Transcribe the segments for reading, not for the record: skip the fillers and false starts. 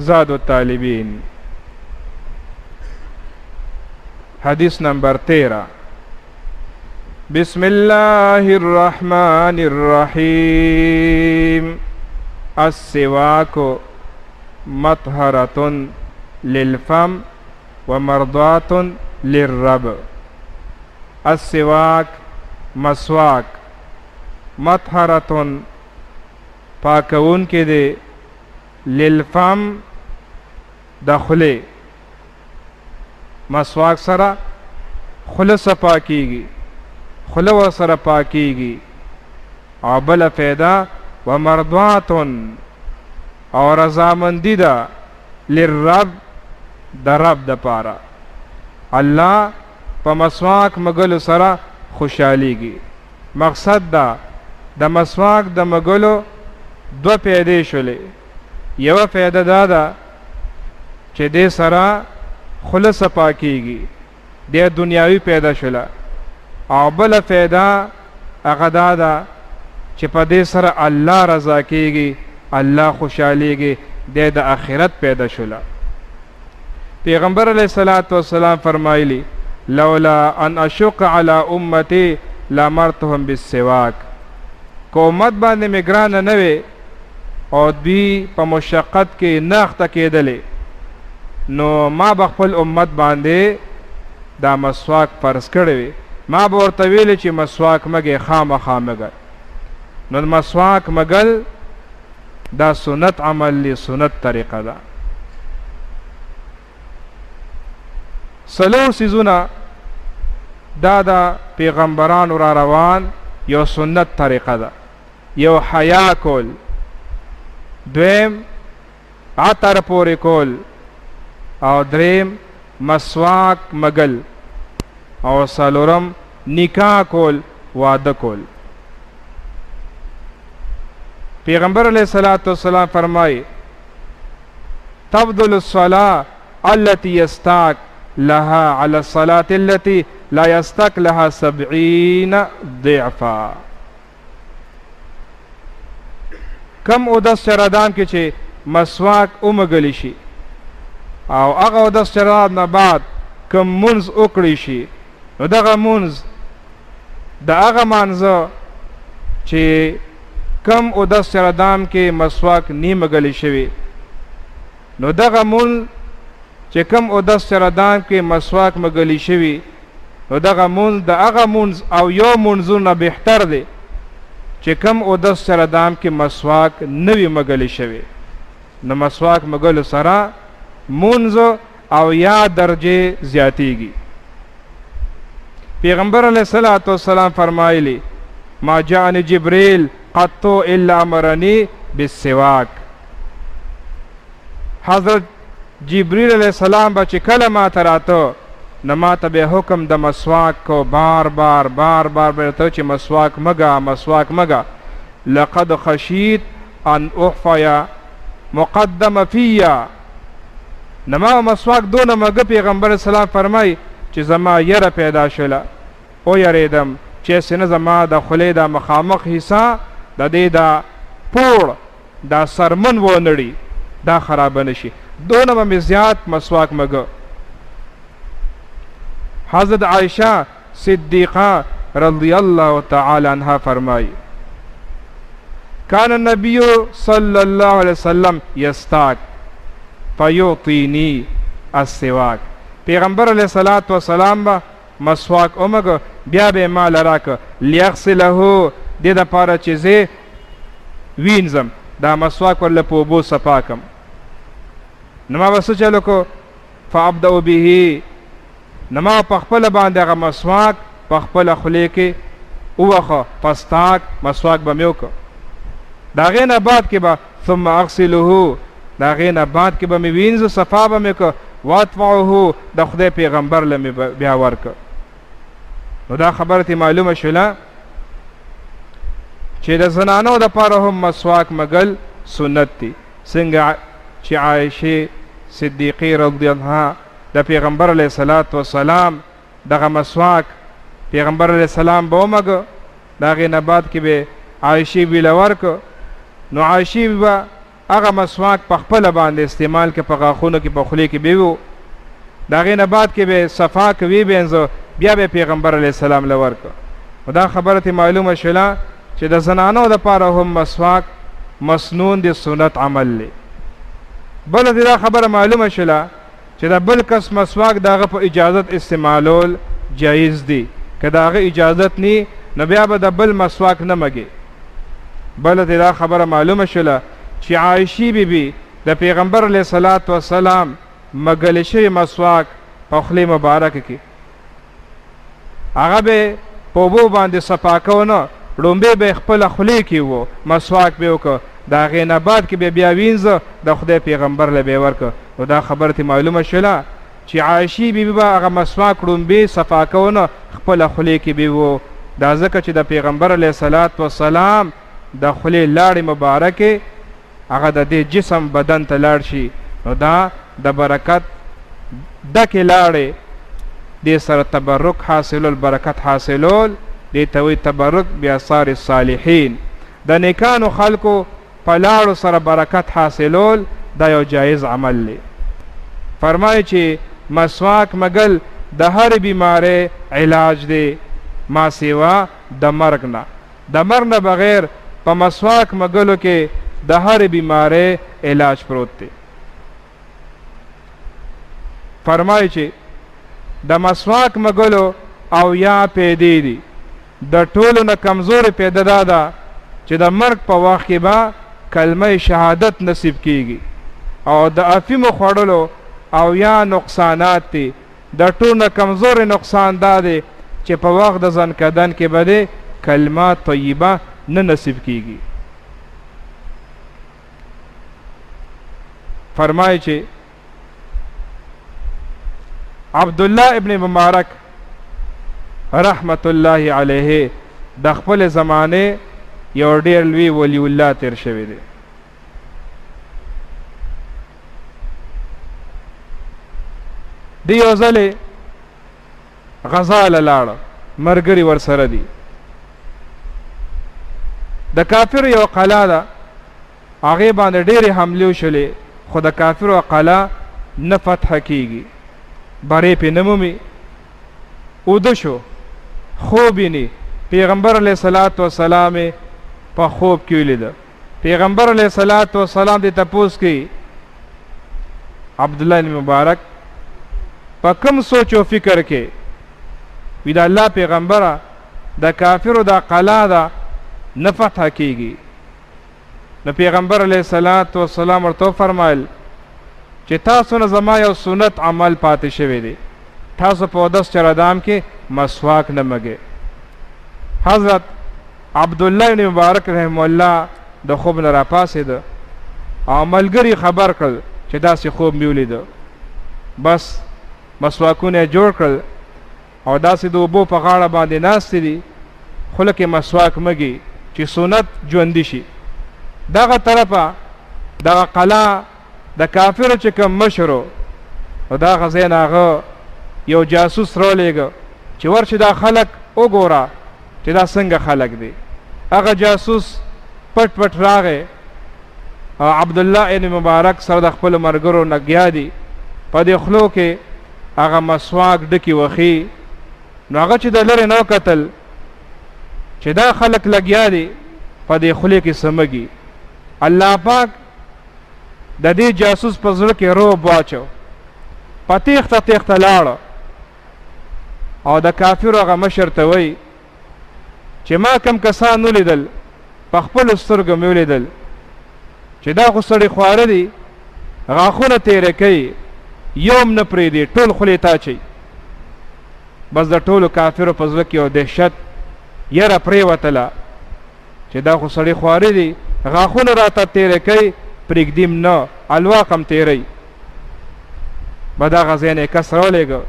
زاد الطالبین حدیث نمبر 13. بسم اللہ الرحمن الرحیم. السواک مطہرۃ للفم ومرضات للرب. السواک مسواک، مطہرۃ پاکون کے دے، للفم دخلے، مسواک سرا خله صفا کیږي، خله ور سره پاکیږي. او بل فایده ومرضات او رضامندی ده للرب د رب د پاره. الله په مسواک مګلو سره خوشحالیږي. مقصد دا د مسواک د مګلو دو پیدې شولې. یو فایده دا ده چې دې سره خله صفا کیږي، دې دنیاوی پیدا شوله. او بل فایده هغه دا ده چې په دې سره الله رضا کیږي، الله خوشحالیږي، دې د آخرت پیدا شوله. پیغمبر علیہ الصلوۃ والسلام فرمایلی لولا ان اشق علی امتی لامرتهم بالسواک. کو امت باندې مګران نه وي او دوی په مشقت کې ناخته کېدلې، نو ما به خپل امت باندې دا مسواک فرض کړی وي. ما به ورته ویلې چې مسواک مګې خامخا مګه. نو مسواک مګل دا سنت عمل لی، سنت طریقه ده. څلور څیزونه دا د پیغمبرانو را روان یو سنت طریقه ده. یو حیا کول، دویم عطر پورې کول، او دریم مسواک مګل، او څلورم نکاح کول، واده کول. پیغمبر علیہ الصلوۃ والسلام فرمائی تفضل الصلاة التي يستاك لها على الصلاة التي لا يستاك لها 70 ضعفا. کم اودس چرادان کې چې مسواک اومګلی شي او هغه اودس چراد نه بعد کم منځ وکړی شي، نو دغه منځ د هغه مانځه چې کم اودس چرادان کې مسواک نیمګلی شوی، نو دغه منځ چې کم اودس چرادان کې مسواک مګلی شوی، نو دغه منځ د هغه منځ او یو منځونه بهتر دی چې کم اودس چرادان کې مسواک نوی مګلی شوی. نو مسواک مګلو سره منځ او یا درجه زیاتیږي. پیغمبر علیہ الصلوۃ والسلام فرمایلی ما جاءنی جبریل قط الا امرنی بالسواک. حضرت جبریل علیہ السلام با چې کله ما ته راته، نو ما ته به حکم د مسواک کو، بار بار بار بار ورته چې مسواک مګه، مسواک مګه. لقد خشیت ان احفیا مقدم فیا. نما مسواک دونه مګه. پیغمبر اسلام فرمای چې زما یره پیدا شوله، او یریدم چې سینه زما د خولې د مخامخ حصہ د دې دا پوړ دا سرمن و نړي دا خراب نشي، دونه مې زیات مسواک مګه. حضرت عائشہ صدیقہ رضی اللہ تعالی عنہ فرمائی کان النبی صلی اللہ علیہ وسلم یستاک فیعطینی السواک. پیغمبر علیہ الصلوۃ والسلام با مسواک اومګ بیا به مال راک لیغسله دې د پاره چې زه وینځم دا مسواک ورله په اوبو صفاکم. نو ما وسو چلو کو فابدأ به، نما په خپل باندې هغه مسواک په خپل خولې کې ووخه، پستاک مسواک به مې وکړه. د هغې نه بعد کې به ثم اغسله، د هغې نه بعد کې به مې وینځه، صفا به مې کړه. واتبعه، د خدای پیغمبر له مې بیا ورکړه. نو دا خبره تی معلومه شوله چې د زنانو دپاره هم مسواک مګل سنت دی. څنګه چې عایشې صدیقې رضی الله عنها د پیغمبر علیہ الصلوۃ والسلام دغه مسواک پیغمبر علیہ السلام به ومګه، د هغې نه بعد کې به عایشې ویله ورکړه. نو عایشې به هغه مسواک په خپله باندې استعمال کې په غاښونو کې په خولې کې به وو د هغې نه بعد کې به صفا کوي بینځه بیا به پیغمبر علیه السلام له ورکړه. دا خبره ته معلومه شوله چې د زنانو دپاره هم مسواک مسنون دی، سنت عمل دی. بله دې دا خبره معلومه شوله چې د بل کس مسواک د هغه په اجازت استعمالول جایز دی. که د هغه اجازت نی نو بیا به د بل مسواک نه مګي. بله دې دا خبره معلومه شوله چې عایشې بیبي د پیغمبر علیه صلات وسلام مګلی شوی مسواک په خولې مبارکه کې هغه به په اوبو باندې صفا کو نه، لومبې به یې خپله خولې کې و مسواک به یې وکړه، د هغې نه بعد کې به بیا وینځه د خدای پیغمبر له به یې ورکړه. نو دا خبره ترې معلومه شوله چې عایشې بیبي به هغه مسواک لومبې صفا کو نه، خپله خولې کې به و. دا ځکه چې د پیغمبر علیه صلات وسلام د خولې لاړې مبارکې هغه د دې جسم بدن ته لاړ شي، نو دا د برکت ډکې لاړې دې سره تبرک حاصلول، برکت حاصلول، دې ته وایي تبرک باثار الصالحین. د نیکانو خلکو په لاړو سره برکت حاصلول دا یو جایز عمل دی. فرمایي چې مسواک مګل د هر بیمارۍ علاج دی ما سوا د مرګ نه. د مرګ نه بغیر په مسواک مګلو کې د هر بیمارۍ علاج پروت دی. فرمایي چې د مسواک مګلو او یا پیدې دي، د ټولو نه کمزورې پیدا دا ده چې د مرګ په وخت کې به کلمه شهادت نصیب کیږي، او د افیمو خوړلو او یا نقصانات دي. د ټولو نه کمزورې نقصان دا دی چې په وخت د ځن کدن کې به د کلمه طیبه نه نصیب کیږي. فرمایي چې عبدالله ابن مبارک رحمت الله علیه د خپل زمانه یو ډیر لوی ولی الله تیر شوی دی. دی یو ځلې غزا له لاړه، ملګري ورسره دي. د کافر یو قلعه ده، هغې باندې ډېرې حملې وشولې، خو د کافرو قلعه نه فتح کیږي، برې پې نه مومي. اوده شو، خوب ویني. پیغمبر علیه صلات وسلام په خوب کې ولیده. پیغمبر علیه صلات وسلام دې تپوس کوي عبدالله بن مبارک په کوم سوچ و فکر کې وی د الله پیغمبره د کافرو دا قلعه ده نه فتح کیږي. نو پیغمبر علیه صلات وسلام ورته فرمایل چې تاسو نه زما یو سنت عمل پاتې شوی دی، تاسو په اودس چردام کې مسواک نه مګئ. حضرت عبدالله بن مبارک رحمه الله د خوب نه راپاڅېده او ملګري خبر کړل چې داسې خوب مې ولیده. بس مسواکونه یې جوړ کړل او داسې د اوبو په غاړه باندې ناستې دي، خوله کې مسواک مګي چې سنت ژوندي شي. دغه طرفه دغه قلعه د کافرو چې کوم مشرو او دغه ځای نه هغه یو جاسوس راولېږه چې ورشي دا خلک وګوره چې دا څنګه خلک دي. هغه جاسوس پټ پټ راغی او عبدالله ابن مبارک سره د خپلو ملګرو لګیا دي، په دې خولو کې هغه مسواک ډکې وخي. نو هغه چې د لرې نه وکتل چې دا خلک لګیا دي په دې خولې کې سمږي. الله پاک د دې جاسوس په زړه کې روب واچو، په تیښته تیښته لاړه او د کافرو هغه مشر ته وایي چې ما کم کسان ولیدل په خپلو سترګو مې ولیدل چې دا خو سړي خواره دي، غاښونه تیره کوي، یوم نه پرېږدي، ټول خولې تاچوي. بس د ټولو کافرو په زړه کې یو دهشت یره پرېوتله چې دا خو سړي خواره دي، غاښونه راته تیره کوي، پرېږدیم نه، الواق هم تیروي. به دغه ځای نه یې کس راولېږه،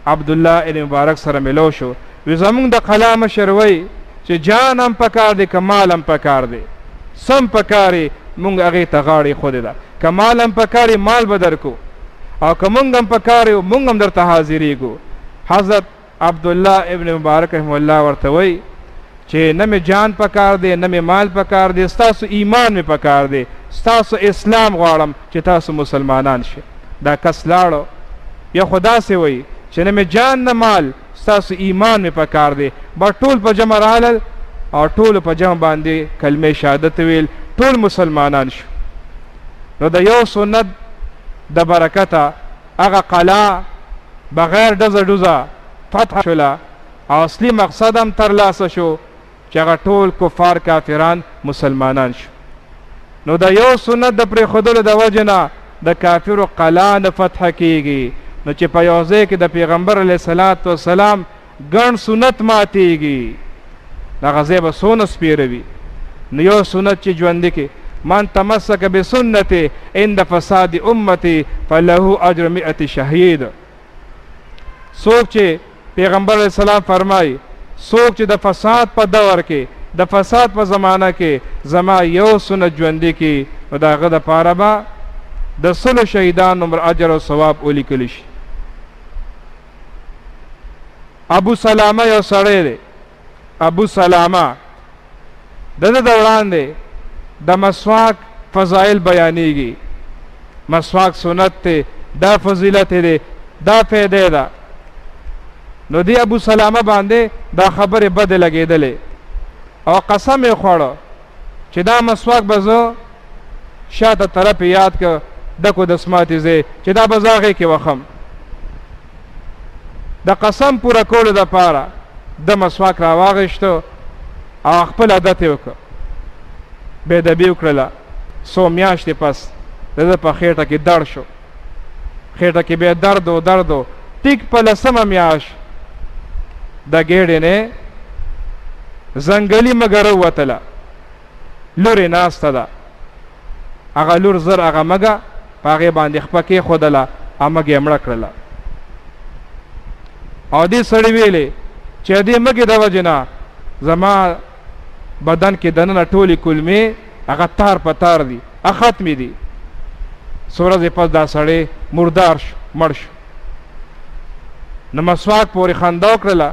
عبدالله ابن مبارک سره ملو شو. وی زمونږ د قلعه مشر وایي چې جان هم پکار دی که مال هم پکار دی، سم پکاري مونږ هغې ته غاړې خودې ده، که مال هم پکاري مال به درکو او که مونږ هم پکاري مونږ هم درته حاضرېږو. حضرت عبدالله ابن مبارک رحمه الله ورته وایي چې نه مې جان پکار دی نه مې مال پکار دی، ستاسو ایمان مې پکار دی، ستاسو اسلام غواړم چې تاسو مسلمانان شئ. دا کس لاړو، یا خدا سے وایي چې نه مې جان نه مال، ستاسو ایمان مې پکار دی. با ټول په جمع رالل او ټول په جمع باندې کلمه شهادت ویل، ټول مسلمانان شو. نو د یو سنت د برکته هغه قلعه بغیر ډزه ډوزه فتح شوله او اصلي مقصد هم ترلاسه شو چې هغه ټول کفار کافران مسلمانان شو. نو د یو سنت د پرېښودلو د وجې نه د کافرو قلعه نه فتح کیږي. نو چې په یو ځای کې د پیغمبر علیه صلات وسلام ګڼ سنت ماتیږي، دغه ځای به څونه سپېروي. نو یو سنت چې ژوندي کې من تمسک بسنتي عند فساد امتي فله اجر 100 شهید. څوک چې پیغمبر علیه السلام فرمایي څوک چې د فساد په دور کې د فساد په زمانه کې زما یو سنت ژوندي کې، نو د هغه دپاره به د 100 شهیدان عمر اجر او ثواب ولیکلی شي. ابو سلامه یو سړی دی، ابو سلامه د ده د وړاندې د مسواک فضائل بیانېږي. مسواک سنت دی، دا فضیلت دی، دا فیدې ده. نو دی ابو سلامه باندې دا خبرې بدې لګېدلې او قسم یې خوړه چې دا مسواک به زه شاته طرف یاد که ډکو د سماتې ځای چې دا به زه هغې کې وخم. د قسم پوره کولو دپاره د مسواک راواغېشته او خپل عادت یې وکړه، بېادبي وکړله. څو میاشتې پس د ده په خېټه کې درد شو، خېټه کې بیا درد و ټیک په 10مه میاشت د ګېډې نه ځنګلي مګره ووتله، لور یې ناسته ده. هغه لور زر هغه مګه په هغې باندې خپه کېښودله او مګ یې مړه کړله. او دې سړي ویلې چې دې مګې د وجې نه زما بدن کې دننه ټولې کلمې هغه تار په تار دي، هغه ختمې دي. څو ورځې پس دا سړی مردار شو، مړ شو. نو مسواک پورې خندا وکړله.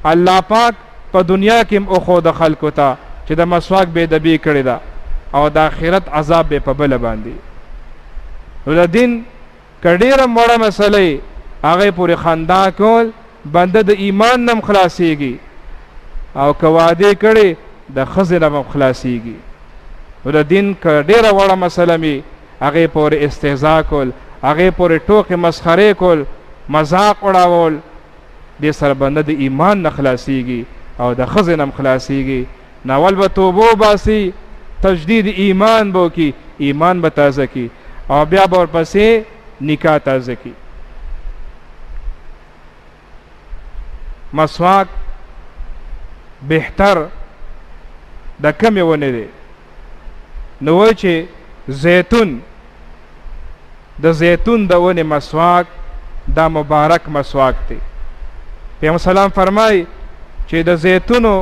الله پاک په دنیا کې هم اخوده خلکو ته چې د مسواک بېادبي کړې ده او د آخرت عذاب به په بله باندې. نو د دین که ډېره مړه مسله هغې پورې خندا کول بنده د ایمان نه هم خلاصېږي او که وعدې کړې د ښځې نه هم خلاصېږي. نو د دین که ډېره وړه مسله مې هغې پورې استهزا کول، هغې پورې ټوکې مسخرې کول، مذاق اړول، دې سره بنده د ایمان نه خلاصېږي او د ښځې نه هم خلاصېږي. ناول به توبه وباسي، تجدید ایمان به وکړي، ایمان به تازه کړي او بیا به ورپسې نکاح تازه کړي. مسواک بهتر د کمې ونې دی؟ نو وایي چې زیتون، د زیتون د ونې مسواک دا مبارک مسواک دی. پیغمبر سلام فرمایي چې د زیتونو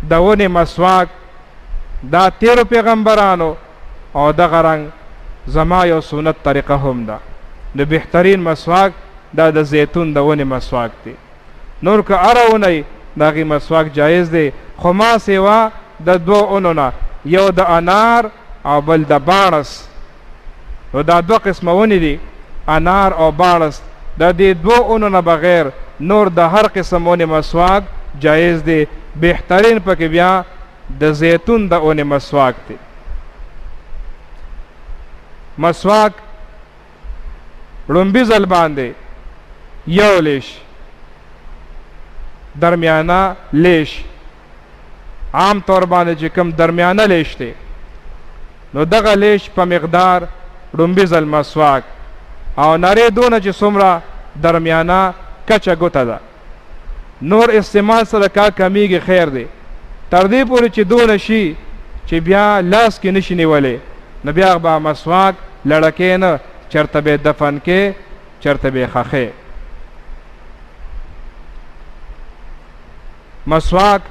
د ونې مسواک دا 13 پیغمبرانو او دغه رنګ زما یو سنت طریقه هم ده. د بهترین مسواک دا د زیتون د ونې مسواک دی. نور که هره اونۍ د هغې مسواک جایز دی، خو ما سوا د 2 اونو نه، یو د انار او بل د باڼس. نو دا 2 قسمه ونې دي، انار او باڼس. د دې 2 اونو نه بغیر نور د هر قسم ونې مسواک جایز دی. بهترین پکې بیا د زیتون د ونې مسواک دی. مسواک لومبي ځل باندې یو لیش، درمیانه لیش، عام طور باندې چې کوم درمیانه لیش دی نو دغه لیش په مقدار لومبي ځل مسواک، او نری دونه چې څومره درمیانه کچه ګوته ده. نور استعمال سره کا کمیږي خیر دی، تر دې پورې چې دونه شي چې بیا لاس کې نشي نیولی، نو بیا به مسواک لړکې نه، چرته به دفن کې، چرته به خخې. مسواک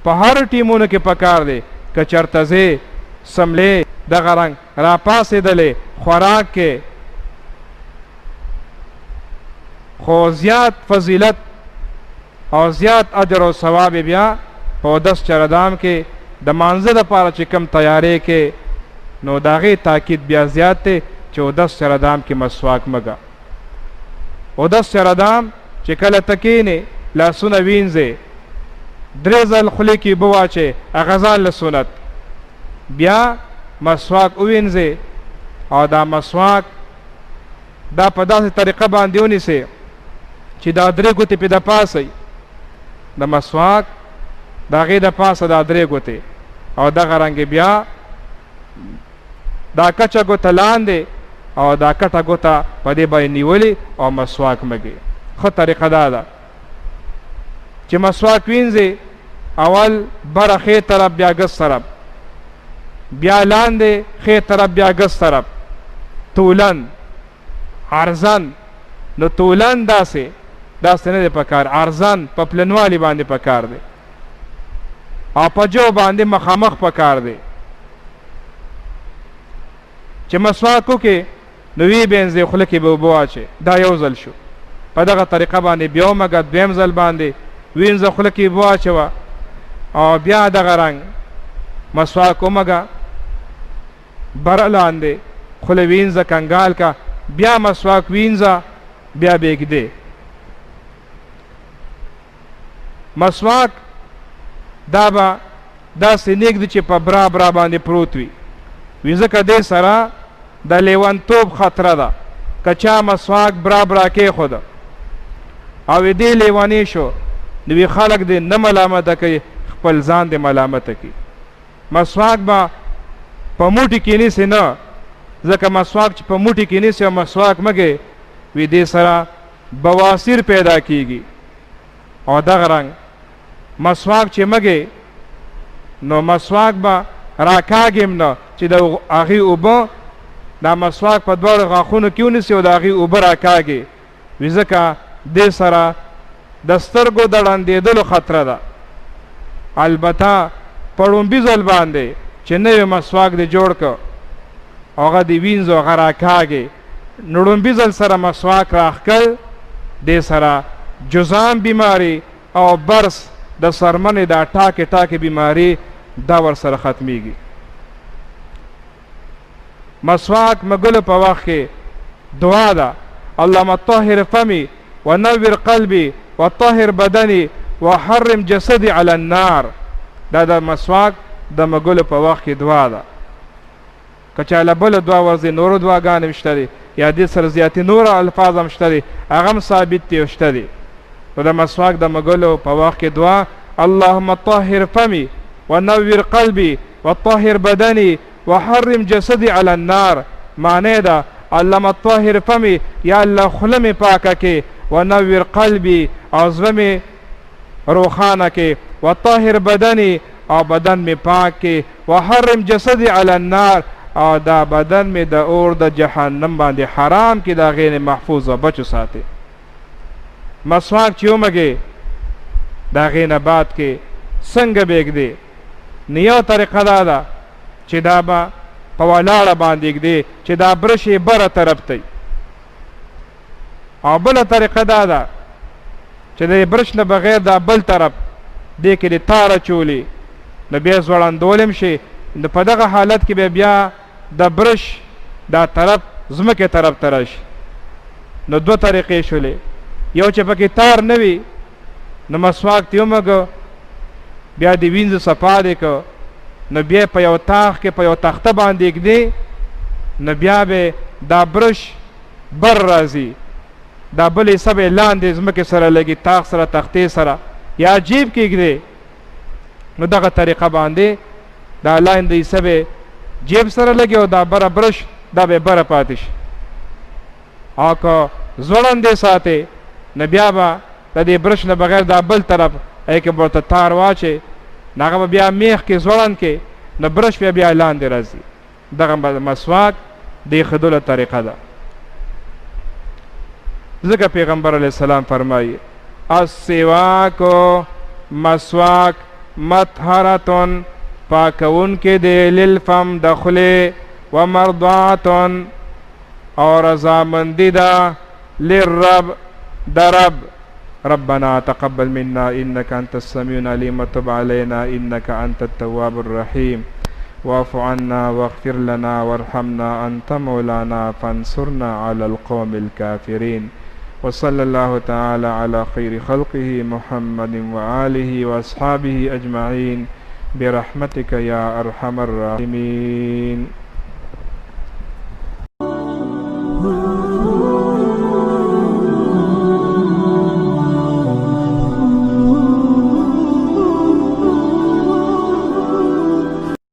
په هر ټیمونو کې پکار دی، که چرته ځې سملې دغه رنګ را پاسېدلې خوراک کې، خو زیات فضیلت او زیات اجر او ثواب بیا په اودس چردام کې د مانځه دپاره چې کم تیارې کې نو د هغې تاکید بیا زیات دی چې اودس چردام کې مسواک مګه. اودس چردام چې کله ته کښېنې لاسونه وینځې 3 ځل خولې کې اوبه واچې هغه ځان له سنت بیا مسواک ووینځې او دا مسواک دا په داسې طریقه باندې ونیسې چې دا 3 ګوتې پې د پاسه د مسواک د هغې د پاسه دا 3 ګوتې او دغه رنګې بیا دا کچه ګوته لاندې او دا کټه ګوته په دې باندې نیولې او مسواک مګې. ښه طریقه دا ده چې مسواک وینځې اول بره ښې طرف بیا ګس طرف بیا لاندې ښې طرف بیا ګس طرف طولن عرضن. نو طولن داسې نه دی پکار، عرضن په پلنوالي باندې پکار دی او په جو باندې مخامخ پکار دی چې مسواک وکې نو وی بینځې خوله کې به اوبه واچې دا یو ځل شو. په دغه طریقه باندې بیا ومګه 2م ځل باندې وینځه خوله کې اوبه واچوه او بیا دغه رنګ مسواک ومګه بره لاندې خوله وینځه کنګال کا بیا مسواک وینځه بیا بیږدې. مسواک دا به داسې نیږدي چې په برا باندې پروت وي ځکه دې سره د لیونتوب خطره ده. که چا مسواک برا کېښوده او دې لیونی شو نو وی خلک دې نه ملامته کوي خپل ځان دې ملامته کوي. مسواک به په موټي کې نیسي نه ځکه مسواک چې په موټي کې نیسي او مسواک مګې وی دې سره بواسیر پیدا کیږي او دغه رنګ مسواک چې مګې نو مسواک به راکاږم نه چې د هغې اوبه دا مسواک په 2 غاښونو کې ونیسي او د هغې اوبه راکاږي وي ځکه دې سره د سترګو د ړندېدلو خطره ده. البته په ړومبي ځل باندې چې نوی مسواک دې جوړ که هغه دې وینځو هغه راکاږي نو ړومبي ځل سره مسواک راښکل دې سره جذام بیماری او برس د سرمنې دا ټاکې بیماری دا ورسره ختمیږي. مسواک مګلو په وخت کې دعا ده اللهم طهر فمی ونور قلبی وطهر بدنی وحرم جسدی علی النار. دا د مسواک د مګلو په وخت کې دعا ده. که چاله بله دعا ورځي نورو دعاګانې هم شته دي یا دې سره زیاتې نور الفاظ هم شته دي هغه هم ثابت دي او شته دي. نو د مسواک د مګلو په وخت کې دعا اللهم طهر فمی ونور قلبی وطهر بدنی وحرم جسدی علی النار. معنی ده اللهم طهر فمی یا الله خوله مې پاکه کې ونور قلبی او زړه مې روښانه کې وطهر بدنی او بدن مې پاک کې وحرم جسدی علی النار او دا بدن مې د اور د جهنم باندې حرام کې دا غیر محفوظ و بچو ساتي. مسواک چې ومګې دا غې نه بعد کې څنګه بیږدې نو یو طریقه دا ده چې دا به په ولاړه باندې ږدې چې دا برش یې بره طرف ته او بله طریقه دا ده چې د برش نه بغیر دا بل طرف دې کې د تار اچولي نو بیا ځوړندول شي نو په دغه حالت کې بیا د برش دا طرف ځمکې طرف ته راشي. نو 2 طریقې شولې یو چې پکې تار نه وي نو مسواک ته ومګه بیا د وینځه صفا دی که نو بیا په یو تاخ کې په یو تخته باندې ږدې نو بیا به دا برش بر راځي دا بل حصه به لاندې ځمکې سره لګي تاخ سره تختې سره یا جیب کې ږدې نو دغه طریقه باندې دا لاندې حصه به جیب سره لګي او دا بره برش دا به بره پاتې شي. او که ځوړندې ساتې نو بیا به د دې برش نه بغیر دا بل طرف ای کې ورته تار واچې نو هغه به بیا میخ کې ځوړند کې نو برش بیا لاندې راځي. دغه مسواک د ایښودلو طریقه ده. ځکه پیغمبر علیه السلام فرمایي السواک مسواک مطهرتن پاکون کې دی للفم د خولې و مرضاتن او رضامندي ده للرب د رب ربنا تقبل منا إنك أنت السميع العليم وتب علينا إنك أنت التواب الرحيم واعف عنا واغفر لنا وارحمنا أنت مولانا فانصرنا على القوم الكافرين وصلى الله تعالى على خير خلقه محمد وآله وأصحابه أجمعين برحمتك يا أرحم الراحمين.